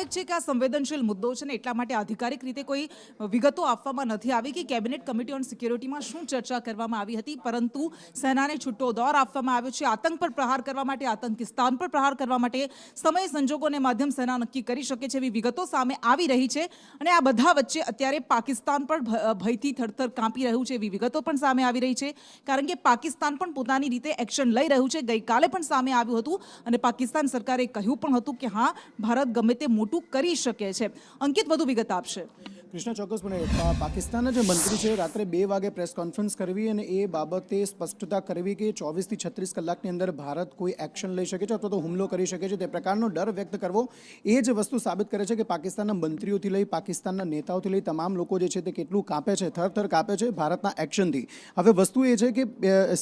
સ્વાભાવિક છે કે આ સંવેદનશીલ મુદ્દો છે ને એટલા માટે આધિકારિક રીતે કોઈ વિગતો આપવામાં નથી આવી કે કેબિનેટ કમિટી ઓન સિક્યોરિટીમાં શું ચર્ચા કરવામાં આવી હતી, પરંતુ સેનાને છૂટો દોર આપવામાં આવ્યો છે. આતંક પર પ્રહાર કરવા માટે, આતંકિસ્તાન પર પ્રહાર કરવા માટે સમય, સંજોગો અને માધ્યમ સેના નક્કી કરી શકે છે એવી વિગતો સામે આવી રહી છે. અને આ બધા વચ્ચે અત્યારે પાકિસ્તાન પણ ભયથી થરથર કાંપી રહ્યું છે એવી વિગતો પણ સામે આવી રહી છે, કારણ કે પાકિસ્તાન પણ પોતાની રીતે એક્શન લઈ રહ્યું છે. ગઈકાલે પણ સામે આવ્યું હતું અને પાકિસ્તાન સરકારે કહ્યું પણ હતું કે હા, ભારત ગમે તે મોટું કરી શકે છે. અંકિત વધુ વિગત આપશે. કૃષ્ણ, ચોક્કસપણે પાકિસ્તાનના જે મંત્રી છે રાત્રે 2 વાગે પ્રેસ કોન્ફરન્સ કરવી અને એ બાબતે સ્પષ્ટતા કરવી કે 24 થી 36 કલાકની અંદર ભારત કોઈ એક્શન લઈ શકે છે અથવા તો હુમલો કરી શકે છે, તે પ્રકારનો ડર વ્યક્ત કરવો એ જ વસ્તુ સાબિત કરે છે કે પાકિસ્તાનના મંત્રીઓથી લઈ, પાકિસ્તાનના નેતાઓથી લઈ તમામ લોકો જે છે તે કેટલું કાપે છે, થરથર કાપે છે ભારતના એક્શનથી. હવે વસ્તુ એ છે કે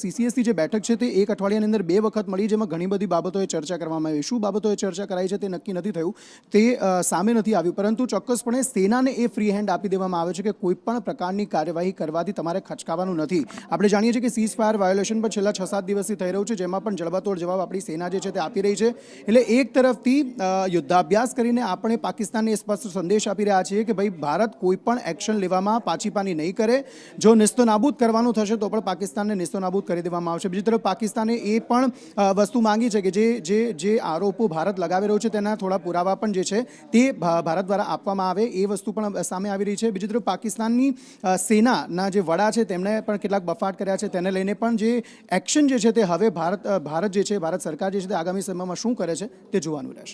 સીસીએસની જે બેઠક છે તે 1 અઠવાડિયાની અંદર 2 વખત મળી, જેમાં ઘણી બધી બાબતોએ ચર્ચા કરવામાં આવી. શું બાબતોએ ચર્ચા કરાઈ છે તે નક્કી નથી થયું, તે સામે નથી આવ્યું, પરંતુ ચોક્કસપણે સેનાને એ ફ્રી હેન્ડ આપી દેવામાં આવે છે કે કોઈ પણ પ્રકારની કાર્યવાહી કરવાથી તમારે ખચકાવાનું નથી. આપણે જાણીએ છીએ કે સીઝ ફાયર વાયોલેશન પર છેલ્લા 6-7 દિવસથી થઈ રહ્યું છે, જેમાં પણ જડબાતોડ જવાબ આપણી સેના જે છે તે આપી રહી છે. એટલે એક તરફથી યુદ્ધાભ્યાસ કરીને આપણે પાકિસ્તાનને સ્પષ્ટ સંદેશ આપી રહ્યા છીએ કે ભાઈ, ભારત કોઈ પણ એક્શન લેવામાં પાછીપાની નહીં કરે. જો નિસ્તોનાબૂદ કરવાનું થશે તો પણ પાકિસ્તાનને નિસ્તોનાબૂદ કરી દેવામાં આવશે. બીજી તરફ પાકિસ્તાને એ પણ વસ્તુ માંગી છે કે જે આરોપો ભારત લગાવી રહ્યું છે તેના થોડા પુરાવા પણ જે છે તે ભારત દ્વારા આપવામાં આવે, એ વસ્તુ પણ સામે આવી રહી છે. બીજી તરફ પાકિસ્તાનની સેનાના જે વડા છે તેમણે પણ કેટલાક બફાટ કર્યા છે, તેને લઈને પણ જે એક્શન જે છે તે હવે ભારત જે છે, ભારત સરકાર જે છે તે આગામી સમયમાં શું કરે છે તે જોવાનું રહેશે.